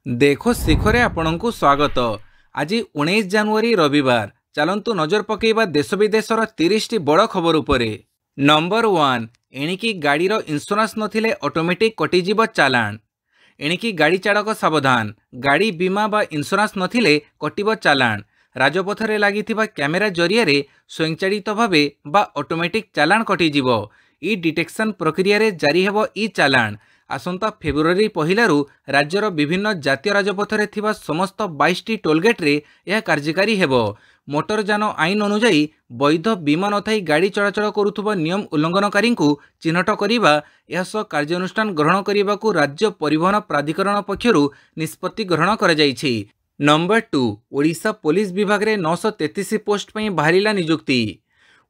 देखो शिखरे आपणଙ୍କୁ स्वागत। आज 19 जनवरी रविवार। चलंतु नजर पकेइबा देश विदेशर 30टी बड़ खबर उपरे। नंबर 1, एणिकी गाड़ीर इंश्योरेंस नथिले ऑटोमेटिक कटिजीव चालान। एणिकी गाड़ी चालक सावधान, गाड़ी बीमा बा इंश्योरेंस नथिले कटिब चालान। राजपथरे लागिथिबा कैमेरा जरिया स्वयंचालित भावे बा ऑटोमेटिक चालान कटिजीव। ई डिटेक्शन प्रक्रिया रे जारी हेबो ई चालान। आसंता फेब्रुआरी पहिलारू राज्यर विभिन्न जातीय राजपथरे थिबा समस्त 22टी टोलगेट्रे यह कार्यकारी हेबो। मोटरयान आईन अनुजाई वैध बीमा नथाई गाड़ी चलाचल करुथुबा नियम उल्लंघनकारी चिन्हट करिबा एहासह कार्यानुष्ठान ग्रहण करिबाकू राज्य परिवहन प्राधिकरण पक्षरु निष्पत्ति ग्रहण करा जायछि। नंबर 2, ओडिशा पुलिस विभाग रे 933 पोस्ट पई बाहरिला नियुक्ति।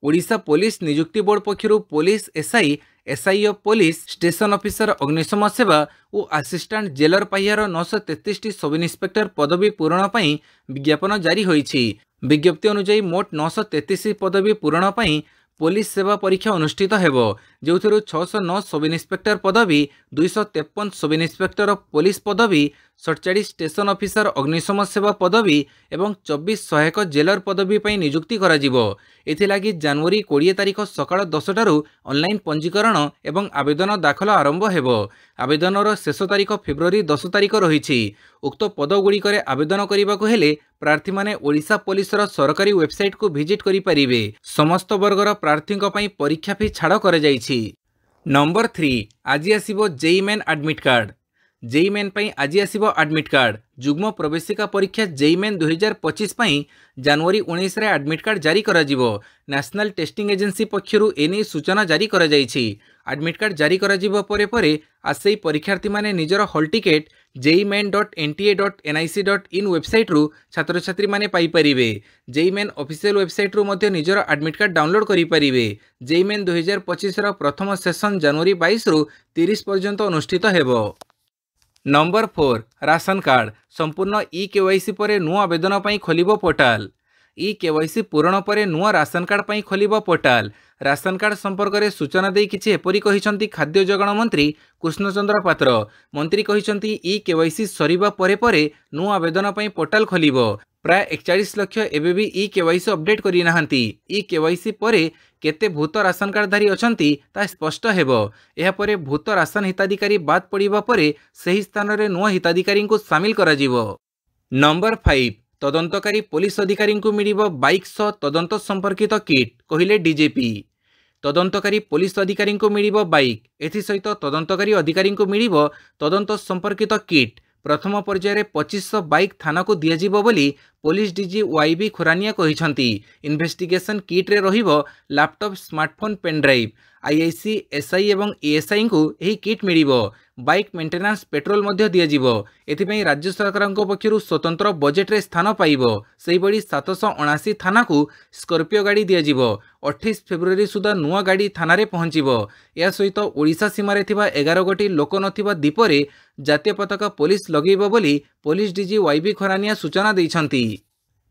ओडिशा पुलिस नियुक्ति बोर्ड पक्षरु police SI, SIO police station officer अग्निशम सेवा और असिस्टेंट जेलर पाइहार 933टी सब इन्स्पेक्टर पदवी पूरण पर विज्ञापन जारी होईछि। विज्ञप्ति अनुसार मोट 933 पदवी पूरण पर पुलिस सेवा परीक्षा अनुष्ठित हेबो, जो 609 सब इन्स्पेक्टर पदवी, 253 सब इन्स्पेक्टर पुलिस पदवी, 47 स्टेशन ऑफिसर अग्निशम सेवा पदवी एवं 24 सहायक जेलर पदवी पर नियुक्ति करा जिवो। एथिलागि जनवरी 20 तारिख सकाळ 10 टारू ऑनलाइन पंजीकरण एवं आवेदन दाखल आरंभ हेबो। आवेदनर शेष तारिख फेब्रुआरी 10 तारिख रहिछि। उक्त पदगुड़िकरे आवेदन करबाकू हेले प्रार्थी माने ओडिशा पुलिसर सरकारी वेबसाइट को विजिट करि परिबे। समस्त वर्गर प्रार्थीक पई परीक्षा फी छाड़ कर जाइछि। नंबर 3, आज आसीबो JEE main admit card. JEE main पई आज आसीबो एडमिट कार्ड। जुग्म प्रवेशिका परीक्षा जेई मेन 2025 पई जनवरी 19 रे एडमिट कार्ड जारी करा जिवो। नेशनल टेस्टिंग एजेंसी पक्षरु एनी सूचना जारी करा जाइछि। एडमिट कार्ड जारी करा जिवो परे आसेई परीक्षार्थी माने निजर हॉल टिकेट jeimain.nta.nic.in वेबसाइट रु छात्र छात्री माने पाई परिबे। जेई मेन ऑफिशियल वेबसाइट रु मध्ये निजर एडमिट कार्ड डाउनलोड करि परिबे। जेई मेन 2025 रो प्रथम सेशन जनवरी 22 रु 30 पर्यंत अनुष्ठित हेबो। Number 4, ration card. संपूर्ण ई केवाईसी पर नुआ आवेदन पई खोलिबो पोर्टाल। ई केवाईसी पूरण पर नुआ राशन कार्ड पई खोलिबो पोर्टाल। राशन कार्ड संपर्क में सूचना दे किछि एपरि कहिसंती खाद्य जोगाण मंत्री कृष्णचंद्र पात्र। मंत्री कहिसंती ई केवाईसी सरिबा परे नुआ आवेदन पई पोर्टाल खोलिबो। प्राय 41 लक्ष एबे भी ई केवाईसी अपडेट करि नाहंती। ई केवाईसी परे केते भूत राशन कार्डधारी अछंती ता स्पष्ट हेबो। एहा परे भूत राशन हिताधिकारी बाद पड़िबा परे सही स्थान रे नुआ हिताधिकारी को शामिल करा जिवो। नंबर 5, तदंतकारी पुलिस अधिकारी को मिलिबो बाइक सह तदंत संपर्कित किट, कहिले डीजीपी। तदंतकारी पुलिस अधिकारी को मिलिबो बाइक, एथि सहित तदंतकारी अधिकारी को मिलिबो तदंत संपर्कित किट। प्रथम पर्यायर 2500 बाइक थाना को दियाजिबो बोली पुलिस डीजी वाईबी खुरानिया कहिसंती। इन्वेस्टिगेशन किट रे रहिबो laptop, smartphone, pen drive. IIC, SI एवं एएसआई को यही किट मिलिबो। बाइक मेंटेनेंस, पेट्रोल मध्य दियाजिबो। एथिपई राज्य सरकार पक्षरु स्वतंत्र बजेट रे स्थान पाइबो। सेही बड़ी 779 थाना को स्कॉर्पियो गाड़ी दियाजिबो। 28 फेब्रुआरी सुधा नुआ गाड़ी थाना रे पहुंचिबो। या सहित ओडिशा सीमा रे थिबा 11 गोटी लोक नथिबा दीपरे जातीय पताका पुलिस लगेइबो बोली पुलिस डीजी वाईबी खरानिया सूचना दैछंती।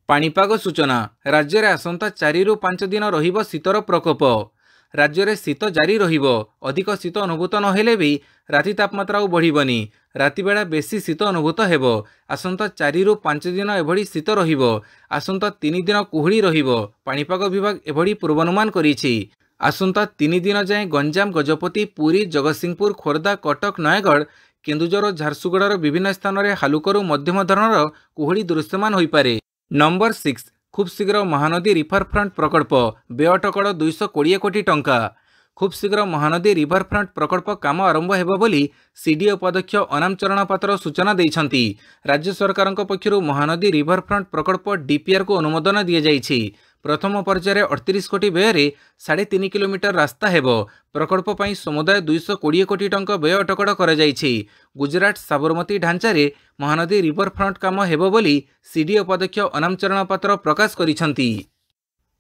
पाणीपाग सूचना। राज्य रे आसंता 4 रु 5 दिन रहिबो शीतर प्रकोप। राज्य में शीत जारी रहिबो। अधिक शीत अनुभूत नहेले भी राति तापमात्रा बढ़िबनी। राति बेला बेसी शीत अनुभूत हेबो। आसंता 4 रु 5 दिन एभଳି शीत रहिबो। आसंता 3 दिन कुहुड़ी रहिबो। पाणीपाग विभाग एभଳି पूर्वानुमान करिछि। आसंता 3 दिन जाए गंजाम, गजपति, पुरी, जगतसिंहपुर, खोर्धा, कटक, नयगढ़, केन्दुझर, झारसुगुड़ार विभिन्न स्थान में हालुकरू मध्यम धरणर कुहुड़ी दृश्यमान होई पारे। नंबर 6, खूब शीघ्र महानदी रिभरफ्रंट प्रकल्प, व्यय अटकल 220 कोटी टंका। खूब शीघ्र महानदी रिभरफ्रंट प्रकल्प काम आरंभ हेबो बोली सीडीए उपाध्यक्ष अनाम चरण पात्र सूचना दैछंती। राज्य सरकार पक्षरु महानदी रिभरफ्रंट प्रकल्प डीपीआर को अनुमोदन दिया जाइछि। प्रथम पर्यायर 38 कोटी व्यय 3.5 किलोमीटर रास्ता हेबो। प्रकल्प पई समुदाय 220 कोटी टंका व्यय अटकड़ करा जाइछि। गुजरात साबरमती ढांचारे महानदी रिभरफ्रंट काम हेबो बोली सीडीए उपाध्यक्ष अनाम चरण पात्र प्रकाश करिसंती।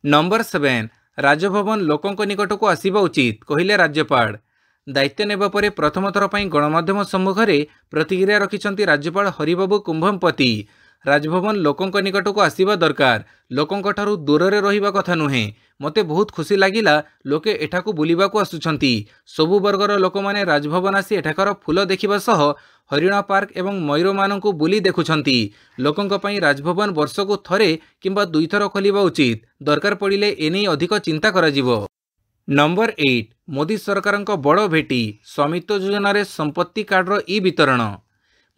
नंबर 7, राजभवन लोकंक निकट को आसीबा उचित, कहिले राज्यपाल। दायित्व नेबा परे प्रथम थर पई गणमाध्यम सम्मुख रे प्रतिक्रिया रखिसंती राज्यपाल हरिबाबू कुंभमपति। राजभवन लोकंक निकटक आसीबा दरकार। लोकंक ठारू दूर रहिबा कथा नुहे। मते बहुत खुशी लागिला लोके एठाकू बुलिबाकू आसुछंती। सबु वर्गर लोक माने राजभवन आसी एठाकर फूल देखिबा सह हरिण पार्क एवं मयूर मानकू बुली देखुछंती। लोकंक पई राजभवन वर्षकू थरे किंबा दुई थर खोलिबा उचित। दरकार पड़िले एने अधिक चिंता कराजिबो। नंबर 8 मोदी सरकारक बड़ भेटी स्वामित्व योजन रे संपत्ति कार्डर ई वितरण।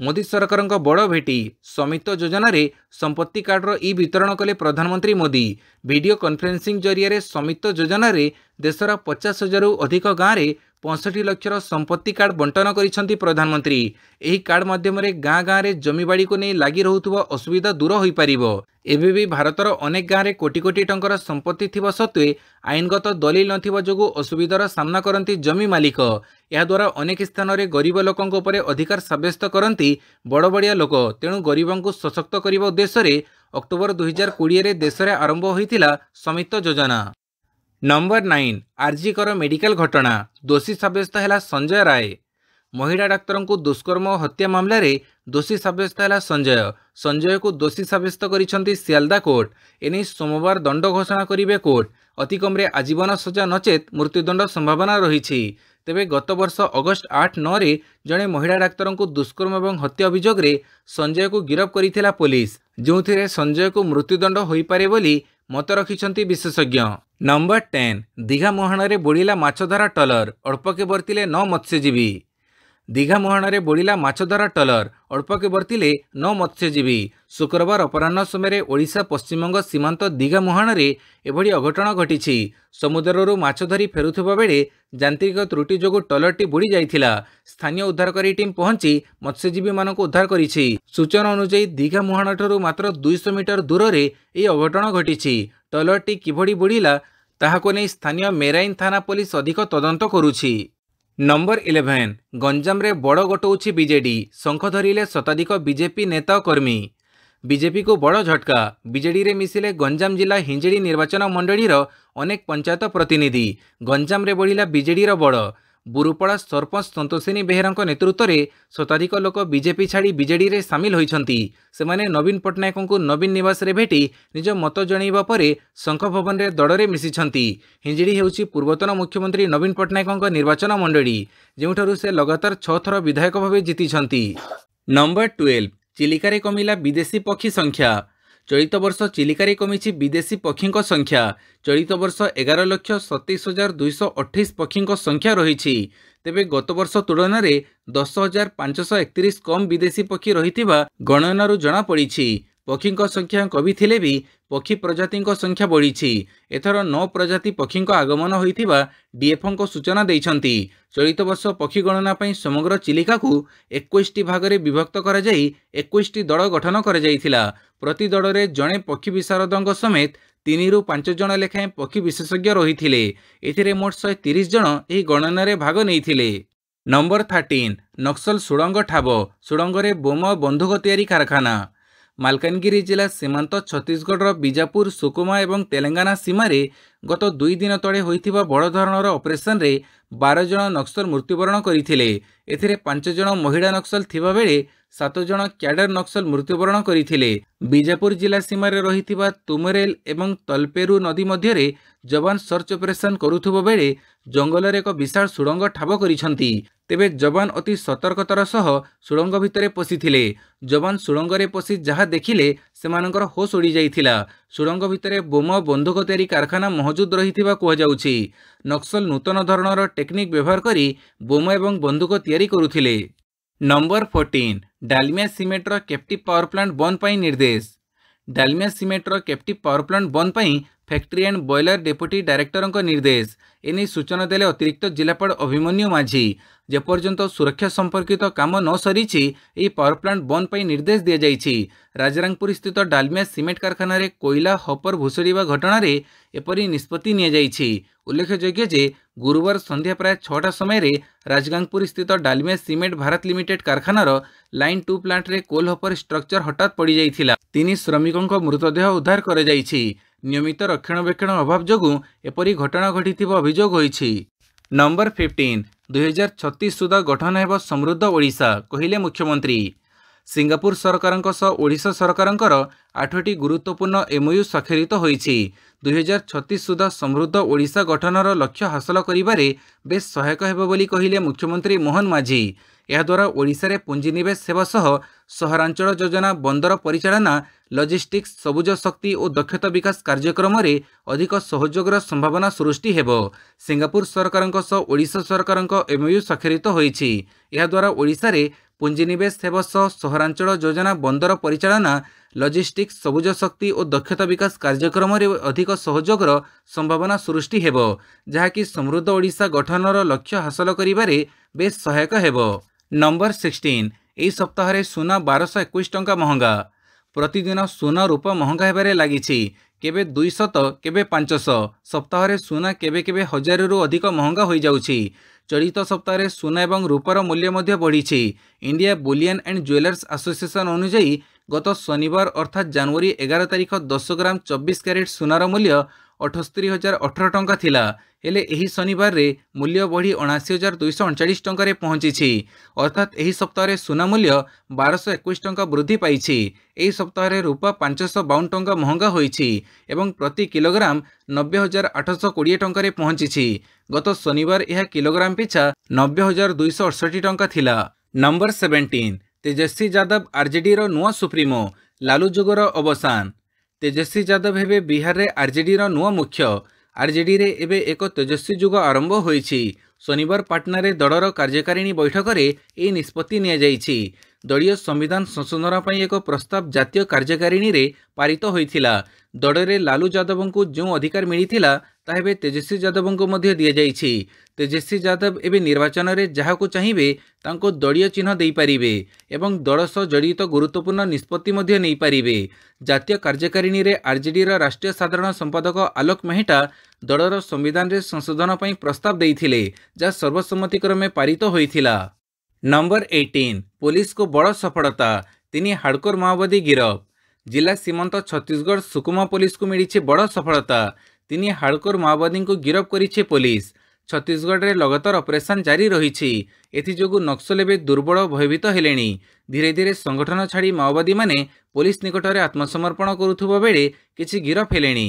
मोदी सरकारक बड़ भेटी स्वामित्व योजन रे संपत्ति कार्डर ई वितरण कले प्रधानमंत्री मोदी। वीडियो कॉन्फ्रेंसिंग जरिए स्वामित्व योजन रे देशर 50,000 अधिक गाँव में 65 लक्षर संपत्ति कार्ड बंटन करिसेंती प्रधानमंत्री। एही कार्ड माध्यम रे गाँ गाँ रे जमीबाड़ी को नहीं लगी रहुथुवा असुविधा दूर होई परिबो। एबे भी भारतर अनेक गाँव में कोटी कोटी टंकर संपत्ति थिबा सत्वे आईनगत दलिल नथिबा जोगु असुविधार सामना करंती जमी मालिक। या द्वारा अनेक स्थान रे गरीब लोकंक उपरे अधिकार साब्यस्त करंती बड़ बड़िया लोक। तेणु गरीबंकु सशक्त करबा उद्देश्य रे अक्टोबर 2020 रे देश रे आरंभ होइतिला स्वामित्व योजना। नंबर 9 आरजीकर मेडिकल घटना दोषी साब्यस्त है संजय राय। महिला डाक्तर को दुष्कर्म और हत्या मामला रे दोषी साब्यस्त है संजय को दोषी साब्यस्त करिसेंती सियालदा कोर्ट। एने सोमवार दंड घोषणा करिवे कोर्ट। अति कम आजीवन सजा नचेत मृत्युदंड संभावना रही। तेबे गत वर्ष अगस्ट 8-9 रे जड़े महिला डाक्तर को दुष्कर्म और हत्या अभियोग रे संजय को गिरफ करिथिला पुलिस, जो संजय को मृत्युदंड होई पारे बोली मत रखिछंती विशेषज्ञ। नंबर 10 दीघा मुहाण रे बुड़ीला माछधरा टलर अल्पके बर्तिले 9 मत्स्यजीवी। दीघा मुहाण रे बुड़ीला माछधरा टलर अल्पके बर्तिले 9 मत्स्यजीवी। शुक्रवार अपराह्न समय ओडिशा पश्चिमबंग सीमांत दीघा मुहाण रे एभली अघटन घटिछि। समुद्ररू माछ धरी फेरुथिबा बेले यांत्रिक त्रुटि जोगु टलरटी बुड़ी जाइथिला। स्थानीय उद्धारकारी टीम पहुंची मत्स्यजीवी मानक उद्धार करिछि। सूचना अनुसार दीघा मुहाण ठारू मात्र 200 मीटर दूर रे ए अघटन घटिछि। टलरटी किभली बुड़ीला ताहाको नै स्थानीय मेराइन थाना पुलिस अधिक तदंत करुछि। नंबर 11 गंजाम रे बड़ गटौछि बीजेडी शंख धरिले शताधिक बीजेपी नेता कर्मी। बीजेपी को बड़ झटका। बीजेडी रे मिसिले गंजाम जिला हिंजेड़ी निर्वाचन मंडलीर अनेक पंचायत प्रतिनिधि। गंजाम रे बढ़िला बीजेडी रो बड़। बुरुपड़ा सरपंच संतोषिनी बेहेरांक नेतृत्व में शताधिक लोक बीजेपी छाड़ी बीजेडी रे सामिल होइछंती। सेमाने नवीन पट्टनायक को नवीन निवास रे भेटी निज मत जणाइबा परे शंख भवन रे दड़रे मिसिछंती। हिंजिड़ी हेउछि पूर्वतन मुख्यमंत्री नवीन पट्टनायक निर्वाचन मंडली, जेउठारु से लगातार 6 थर विधायक भावे जीतिछंती। नंबर 12 चिलिका कमिला विदेशी पक्षी संख्या। चलित वर्ष चिलिका कमिछि विदेशी पक्षी संख्या। चलित वर्ष 11,27,228 पक्षी संख्या रही। तेबे गत वर्ष तुलन में 10,531 कम विदेशी पक्षी रही गणनारू जना पड़ी। पक्षी संख्या कवि थिले भी पक्षी प्रजाति संख्या बढ़ी। एथर 9 प्रजाति पक्षी आगमन होइथिबा डीएफओ सूचना देइछंती। चलित वर्ष पक्षी गणना पई समग्र चिलिका को 21 भाग में विभक्त कर 21 दल गठन कर जाइथिला। प्रति दल में जड़े पक्षी विशारद समेत 3 ରୁ 5 जन लेखाएं पक्षी विशेषज्ञ रही। एथिरे मोट 130 जन एही गणना रे भाग नैथिले। नंबर 13 नक्सल सुड़ंग ठाब। सुड़ंग रे बोम बंधुक तैयारी कारखाना। मालकानगिरी जिला सीमांत छत्तीसगढ़ बीजापुर सुकुमा एवं तेलंगाना सीमारे गत 2 दिन तले होइथिबा बड़ धरणर ऑपरेशन रे 12 जन नक्सल मृत्युवरण करथिले। एथिरे 5 जन महिला नक्सल थिबा बेले 7 जन क्याडर नक्सल मृत्युवरण करथिले। बीजापुर जिला सीमारे रहिथिबा तुमरेल एवं तलपेरू नदी मध्यरे जवान सर्च ऑपरेशन करुथुबा बेले जंगल रे एक विशाल सुड़ंग ठाब करिसंती। तेबे जवान अति सतर्कतार सह सुड़ंग भितरे पशिथिले। जवान सुड़ंग रे पशि जहा देखिले सेमानकर होश उड़ी जाइथिला। सुड़ंग भितरे बोम बंधुक तैयारी कारखाना मौजूद रहिथिबा कुहा जाउछि। नक्सल नूतन धरणर टेक्निक व्यवहार करी बोम एवं बंधुक तैयारी करुथिले। नंबर 14 डालमिया सीमेंटर कैप्टिव पावर प्लांट बंद पाई निर्देश। डालमिया सीमेंटर कैप्टिव पावर प्लांट बंद पाई factory and boiler deputy director निर्देश। एने सूचना देले अतिरिक्त जिलापाल अभिमन्यु माझी। जेपर्यंत सुरक्षा संपर्कित काम न सरी पावर प्लांट बंद पाई निर्देश दि जाइछि। राजारामपुर स्थित डालमिया सीमेंट कारखाना रे कोयला हपर भुसुड़िबा घटना रे एपरी निष्पत्ति निया जाइछि। उल्लेखयोग्य जे गुरुवार संध्या प्राय 6टा समय राजगांगपुर स्थित डालमिया सीमेंट भारत लिमिटेड कारखानार लाइन 2 प्लांट रे कोल हपर स्ट्रक्चर हठात पड़ जाइथिला। 3 श्रमिकों मृतदेह उद्धार कर जाइछि। नियमित रक्षणाबेक्षण अभाव जोगु एपरी घटना घटिथिबा अभियोग होइछि। नंबर 15 2036 सुधा गठन हेब समृद्ध ओडिशा कहिले मुख्यमंत्री। सिंगापुर सरकारଙ୍କ सह ओडिशा सरकारଙ୍କର 8ଟି गुरुत्वपूर्ण एमओयू स्वाक्षरित होईछि। 2036 सुधा समृद्ध ओडिशा गठनर लक्ष्य हासिल करिबारे बेस सहायक हेबो बोली कहिले मुख्यमंत्री मोहन माझी। याद्वारा ओडिशा रे पुंजीनिवेश सेवा सह सहरांचल योजना, बंदर परिचालना, लजिस्टिक्स, सबुज शक्ति और दक्षता विकास कार्यक्रम रे अधिक सहयोगर संभावना सृष्टि हेबो। सिंगापुर सरकारଙ୍କ सह ओडिशा सरकारଙ୍କ एमओयू स्वाक्षरित होईछि। याद्वारा ओडिशा रे पुंजीनिवेश सेवा सह सहरांचल योजना, बंदर परिचालना, लजिस्टिक्स, सबुज शक्ति और दक्षता विकास कार्यक्रम रे अधिक सहयोगर संभावना सृष्टि हेबो, जहाँकि समृद्ध ओडिशा गठनर लक्ष्य हासिल करिबारे बेस सहायक हेबो। नंबर 16 एही सप्ताह रे सुना 1221 टंका महंगा। प्रतिदिन सुना रूपा महंगा हेबारे लागिछि। केबे 200 तो केबे 500। सप्ताह रे सुना केबे केबे 1000 रु अधिक महंगा होई जाउछि। चलित सप्ताह रे सुना एवं रूपार मूल्य मध्य बढ़िछि। India bullion and jewellers association अनुसार गत शनिवार अर्थात जनवरी 11 तारिख 10 ग्राम 24 कैरेट सुनार मूल्य 78,018 टंका थिला। हेले एही शनिवार रे मूल्य बढ़ी 79,239 टंका रे पहुंची। अर्थात एही सप्ताह रे सुना मूल्य 1221 टंका वृद्धि पाइछि। एही सप्ताह रे रूपा 552 टंका महंगा होईछि एवं प्रति किलोग्राम 90,820 टंका रे पहुंची। गत शनिवार यह किलोग्राम पिछा 90,268 टंका थिला। नंबर 17 तेजस्वी यादव आरजेडी रो नुआ सुप्रीमो। लालू जुगर अवसान। तेजस्वी यादव हेबे बिहार रे आरजेडी रो नुआ मुख्य। आरजेडी रे एबे एक तेजस्वी जुग आरंभ होईछि। शनिवार पाटना रे दलर कार्यकारिणी बैठक रे ए निष्पत्ति निया जाईछि। दलीय संविधान संशोधन पई एक प्रस्ताव जातीय कार्यकारिणी रे पारित होइथिला। दल रे लालू यादव को जो अधिकार मिलिथिला ताहेबे तेजस्वी यादव को मध्य दिया जाईछि। तेजस्वी यादव एबे निर्वाचन रे जहाकू चाहिबे तांको दलीय चिन्ह देई परिबे एवं दल सह जड़ित गुरुत्वपूर्ण निष्पत्ति मध्य नहीं पारिबे। जातीय कार्यकारिणी रे आरजेडी रा राष्ट्रीय साधारण संपादक आलोक मेहटा दलर संविधान रे संशोधन पई प्रस्ताव देइथिले, जा सर्वसम्मति क्रमे पारित होइथिला। नंबर 18 पुलिस को बड़ सफलता। तिनी हार्डकोर माओवादी गिरफ। जिला सीमांत छत्तीसगढ़ सुकुमा पुलिस को मिली बड़ सफलता। तिनी हार्डकोर माओवादी को गिरफ करिछि पुलिस। छत्तीसगढ़ रे लगातार ऑपरेशन जारी रही। एथिजोगु नक्सल एबे दुर्बल भयभीत हेलेनी। धीरे धीरे संगठन छाड़ी माओवादी माने पुलिस निकट में आत्मसमर्पण करुथुबा बेले किछि गिरफ हेलेनी।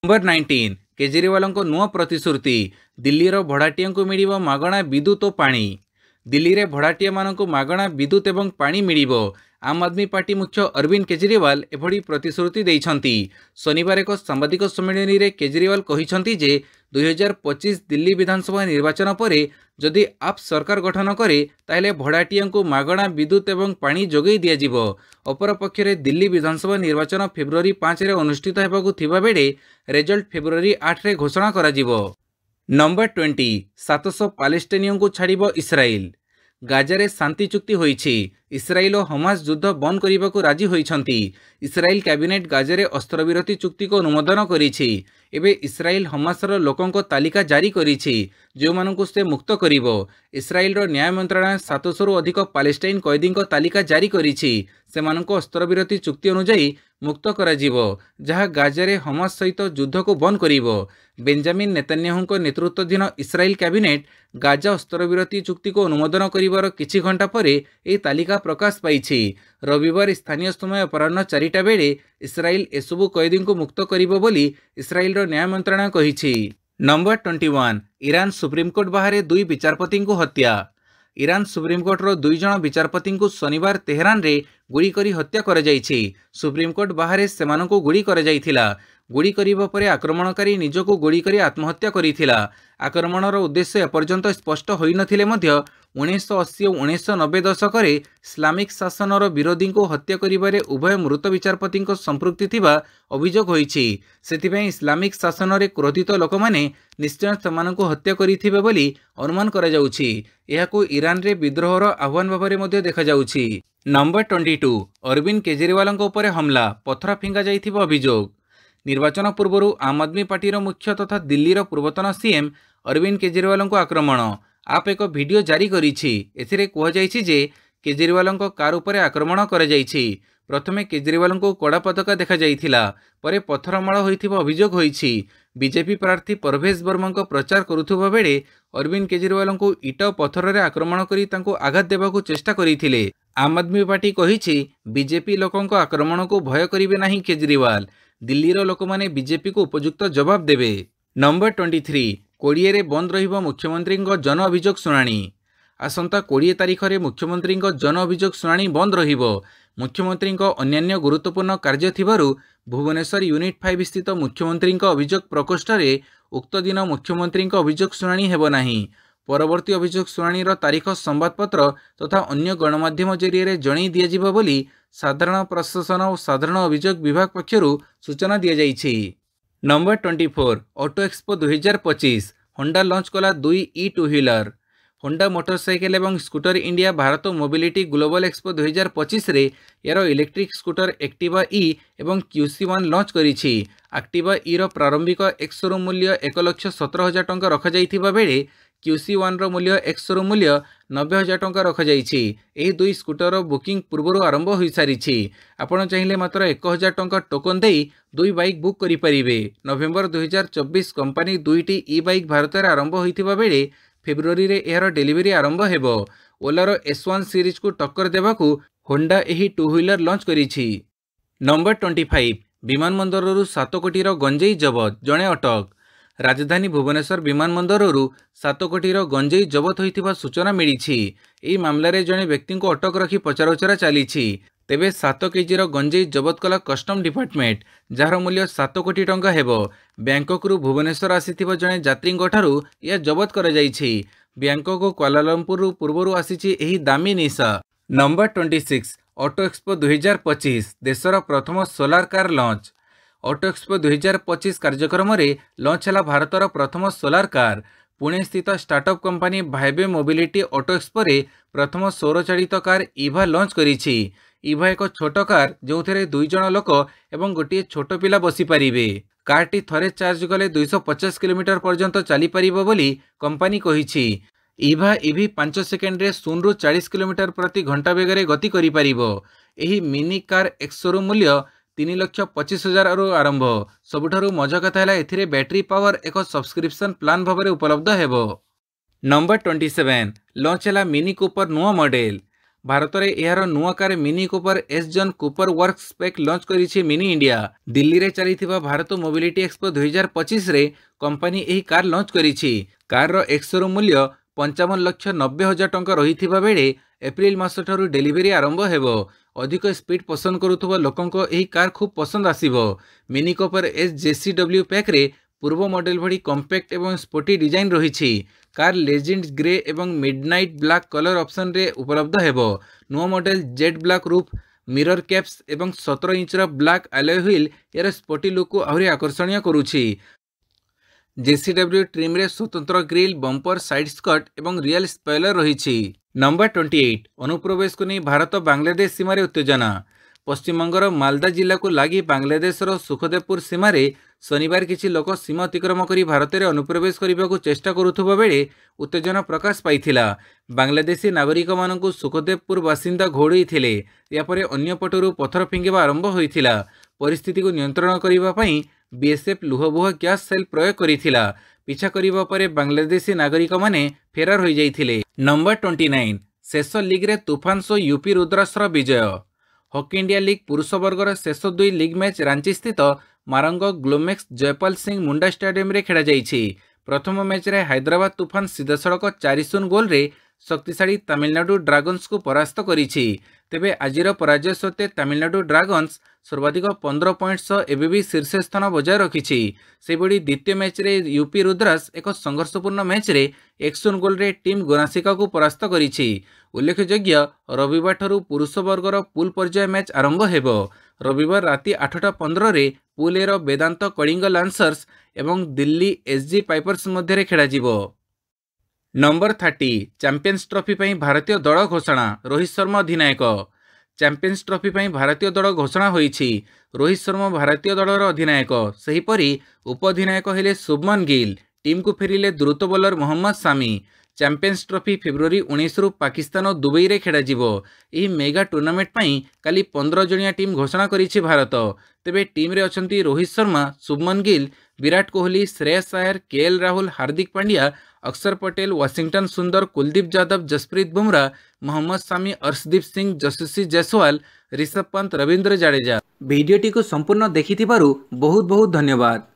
नंबर 19 केजरीवाल को नुआ प्रतिश्रुति। दिल्ली रो भड़ाटिया को मिलिबो मागणा विद्युत और पानी। दिल्ली रे भड़ाटिया मानकु मागणा विद्युत एवं पानी मिलिबो। आम आदमी पार्टी मुख्य अरविंद केजरीवाल एभली प्रतिश्रुति देइछंती। शनिवार एक सांबादिक सम्मेलन रे केजरीवाल कहिछंती जे 2025 दिल्ली विधानसभा निर्वाचन पर जदि आप सरकार गठन करे ताहले भड़ाटिया को मागणा विद्युत एवं पानी जोगई दिया जिवो। अपर पक्षरे दिल्ली विधानसभा निर्वाचन फेब्रुआरी 5 रे अनुष्ठित हेबाकु थिबा बेले रिजल्ट फेब्रुआरी 8 रे घोषणा करा जिवो। नंबर 20 700 पालेस्टाइनियों को छाड़िबो इस्राएल। गाजारे शांति चुक्ति होईछि। इस्राएल और हमास युद्ध बंद करने को राजी होईछंती। इस्राएल कैबिनेट गाजारे अस्त्रविरति चुक्ति को अनुमोदन करिछि। एबे इस्राएल हमासर लोकंको तालिका जारी करिछि जो मानकु से मुक्त करिवो। इस्राएल रो न्याय मंत्रालय 700 रु अधिक पालेस्टाइन कैदी तालिका जारी करिछि। सेमानंको अस्त्रविरति चुक्ति अनुसार मुक्त करा जिवो, जहाँ गाजारे हमास सहित युद्ध को बंद करिवो। बेंजामिन नेतन्याहुंको नेतृत्वाधीन इस्राएल कैबिनेट गाजा अस्त्रविरति चुक्ति को अनुमोदन करिवार किछि घंटा परे ए तालिका प्रकाश पाइछि। रविवार स्थानीय समय अपराह्न 4टा बेले इस्राएल एसबु कैदी को मुक्त करिवो बोली इस्राएल रो न्याय मंत्रालय कहिछि। नंबर 21 ईरान सुप्रीमकोर्ट बाहर 2 विचारपति को हत्या। ईरान सुप्रीमकोर्ट रो 2 जण विचारपति को शनिवार तेहरान रे गुड़ी करी हत्या कर जाइछि। सुप्रीमकोर्ट बाहर सेमानंको गुड़ी कर जाइथिला। गुड़ी करिबा परे आक्रमणकारी निजको गुड़ी करी आत्महत्या करिथिला। आक्रमणर उद्देश्य एपर्यंत स्पष्ट होई नथिले मध्य 1980 और 1990 दशक इस्लामिक शासनर विरोधी को हत्या करिबारे उभय मृत विचारपति संपृक्ति थिबा अभियोग होईछि। सेथिबें इस्लामिक शासन रे क्रोधित लोक माने निश्चय सेमानंको हत्या करिथिबे बोली अनुमान करा जाउछि। एहाको ईरान रे विद्रोहर आह्वान भाबरे मध्य देखा जाउछि। नंबर 22 अरविंद केजरीवाल उपर हमला, पथर फिंगा जाइथिबा अभियोग। निर्वाचन पूर्व आम आदमी पार्टी मुख्य तथा दिल्ली पूर्वतन सीएम अरविंद केजरीवाल को आक्रमण आप एक वीडियो जारी करिछि। एथिरे कुहाଯାଇଛି जे केजरीवाल कार उपर आक्रमण कर जाइछि। प्रथमे केजरीवाल को कड़ा पताका देखा जाइथिला, परे पथरमाड़ होइथिबा अभियोग होइछि। बीजेपी प्रार्थी परभेज वर्मा प्रचार करुथुबा बेले अरविंद केजरीवाल को इट पथर रे आक्रमण करी तांको आघात देबाकू चेष्टा करिथिले। आम आदमी पार्टी कहिछि बीजेपी लोकंक आक्रमण को भय करिवे नाही केजरीवाल। दिल्लीर लोक माने बीजेपी को उपयुक्त जवाब देवे। नंबर 23 कोड़िए रे बंद रहिबो मुख्यमंत्री जन अभियोग शुणाणी। आसंता 20 तारिख में मुख्यमंत्री जन अभियोग शुणाणी बंद रहिबो। मुख्यमंत्री अन्यान्य गुरुत्वपूर्ण कार्य थिबारु भुवनेश्वर यूनिट 5 स्थित मुख्यमंत्री अभियोग प्रकोष्ठ रे उक्त दिन मुख्यमंत्री अभियोग शुणाणी हेबो नाही। परवर्ती अभियोग शुणाणीर तारीख संवादपत्र तथा अन्य गणमाध्यम जरिए जणई दियाजिबो बोली साधारण प्रशासन और साधारण अभियोग विभाग पक्षरु सूचना दिया जाइछि। Number 24 auto expo 2025 Honda launch कला 2 E two wheeler. Honda motorcycle एवं scooter India Bharat mobility global expo 2025 रे यार इलेक्ट्रिक स्कूटर एक्टिवा ई एवं QC1 लॉन्च करिछि। एक्टिवा ई रो प्रारंभिक एक्स शोरूम मूल्य 1,17,000 टंका रखा जाइथिबा बेले QC1 रो मूल्य एक्स शोरूम मूल्य 90,000 टंका रखा जाइछि। एही दुई स्कूटर बुकिंग पूर्व आरंभ हो सारिछि। आपण चाहिए मात्र 1,000 टंका टोकन देई दुई बाइक बुक करि परिबे। नवेम्बर 2024 कंपनी दुईटी ई बाइक भारत में आरंभ होइथिबा बेले फेब्रुआरी रे एहार डेलीवरी आरंभ हेबो। ओलार S1 सीरीज को टक्कर देबाकू होंडा एही टू व्हीलर लॉन्च करिछि। नंबर 25 विमानबंदररू 7 कोटी गंजेई जबत जड़े अटक। राजधानी भुवनेश्वर विमानबंदररू 7 कोटी गंजेई जबत होइथिबा सूचना मिली। एही मामलारे जड़े व्यक्ति को अटक रखी पचराउचरा चली। तेबे 7 केजी गंजेई जबत कला कस्टम डिपार्टमेंट जार मूल्य 7 कोटी टंका हेबो। बैंकक रु भुवनेश्वर आसीथिबा जड़े यात्री ठारू यह जबत करा जाइछि। बैंकक क्वालालंपुर पूर्वरु आसीछि एही दामी निशा। नंबर 26 ऑटो एक्सपो 2025 देशर प्रथम solar car launch. Auto expo 2025 कार्यक्रम रे लॉन्च है भारतर प्रथम सोलार कार। पुणे स्थित startup company Vayve mobility auto expo रे प्रथम सौर चालित कार इभा लॉन्च करिछि। इभा एक छोट कार जो 2 जण लोक एवं गोटे छोट पिला बसी पारिबे। कारटी थरे चार्ज कले 250 किलोमीटर पर्यंत चली पारिबो बोली कंपनी कहिछि। इभा इभी 5 सेकेंड रे 0 रु 40 किलोमीटर प्रति घंटा बेगरे गति करि पारिबो। एही मिनी कार एक्स शोरूम मूल्य 3,25,000 रु आरंभ। सबुठारु मजा कथा है एथिरे बैटरी पावर एक सब्सक्रिप्शन प्लान भाव उपलब्ध हेबो। नंबर 27 लॉन्च है मिनी कूपर नुआ मॉडल। भारत में यार नुआ car Mini Cooper S John Cooper Works spec launch करिछि मिनी इंडिया। दिल्ली रे चलिथिबा भारत मोबिलिटी एक्सपो 2025 रे कंपनी एही कार लॉन्च करिछि। कार रो एक्स शोरूम मूल्य 55,90,000 टंका रहिथिबा बेले एप्रिल मास ठारू डेलीवरी आरंभ हेबो। अधिक स्पीड पसंद करुथुबा लोकंको एही कार खूब पसंद आसीबो। Mini Cooper S JCW pack रे पूर्व मॉडल भड़ी कॉम्पैक्ट एवं स्पोर्टी डिजाइन रही। कार लेजेंड ग्रे एवं मिडनाइट ब्लैक कलर ऑप्शन रे उपलब्ध हेबो। नुआ model jet black roof mirror caps एवं 17 इंच ब्लैक अलॉय व्हील यार स्पोर्टी लुक को आहुरी आकर्षणीय करुछि। JCW ट्रिम रे स्वतंत्र ग्रिल बम्पर साइड स्कर्ट एवं रियल स्पॉइलर रही। नंबर 28 अनुप्रवेश को नहीं भारत बांग्लादेश सीमार उत्तेजना। पश्चिमबंगर मालदा जिला को लगी बांग्लादेशर सुखदेवपुर सीमार शनिवार किछि लोक सीमा अतिक्रम कर भारत में अनुप्रवेश करने को चेष्टा करुवा बेले उत्तेजना प्रकाश पाइथिला। बांग्लादेशी नागरिक मानक सुखदेवपुर बासिंदा घोड़ई थिले। यापर अन्य पटरु पथर फिंगिबा आरंभ होइथिला। परिस्थिति को नियंत्रण करने BSF लुहबुह गैस सेल प्रयोग करिथिला। पिछा करिबा परे बांग्लादेशी नागरिक माने फेरार हो जाइथिले। नंबर 29 शेष लीग रे तूफान सो यूपी रुद्रास्त्र विजय। हॉकी इंडिया लीग पुरुष वर्गर शेष 2 लीग मैच रांची स्थित मारंग ग्लोमेक्स जयपाल सिंह मुंडा स्टेडियम रे खेला जाइछि। प्रथम मैच रे हैदराबाद तूफान सीधासड़क 4-0 गोल रे शक्तिशाली तमिलनाडु ड्रैगन्स को परास्त करिछि। तेबे आजिर पराजय सत्वे तमिलनाडु ड्रैगन्स सर्वाधिक 15 पॉइंट सह एबी शीर्ष स्थान बजाय रखिछि। सेबड़ी द्वितीय मैच रे यूपी रुद्रास एक संघर्षपूर्ण मैच रे 1-0 गोल रे टीम गोनासिका को परास्त करिछि। उल्लेखयोग्य रविवार ठारू पुरुष वर्गर पूल पर्याय मैच आरंभ हेबो। रविवार राति 8:15 रे पूल ए रो वेदांत कलिंग लांसर्स एवं दिल्ली SG पाइपर्स मध्य खेला जिवो। नंबर 30 चैंपियंस ट्रॉफी पर भारतीय दल घोषणा। रोहित शर्मा अधिनायक। चैंपियंस ट्रॉफी पर भारतीय दल घोषणा होईछि। रोहित शर्मा भारतीय दलर अधिनायक। सेहीपरि उपअधिनायक हेले शुभमन गिल। टीम को फेरिले द्रुत बोलर मोहम्मद सामी। चैंपियंस ट्रॉफी फेब्रुआरी 19 रु पाकिस्तान और दुबई रे खेला जिवो। एही मेगा टूर्नामेंट पई काली 15 जणिया टीम घोषणा करिछि भारत। तेबे टीम रे अछंती रोहित शर्मा, शुभमन गिल, विराट कोहली, श्रेयस अय्यर, केएल राहुल, हार्दिक पांड्या, अक्षर पटेल, वाशिंगटन सुंदर, कुलदीप यादव, जसप्रीत बुमराह, मोहम्मद सामी, अर्शदीप सिंह, यशस्वी जायसवाल, ऋषभ पंत, रवींद्र जडेजा। भिडियोटी को संपूर्ण देखि बहुत बहुत धन्यवाद।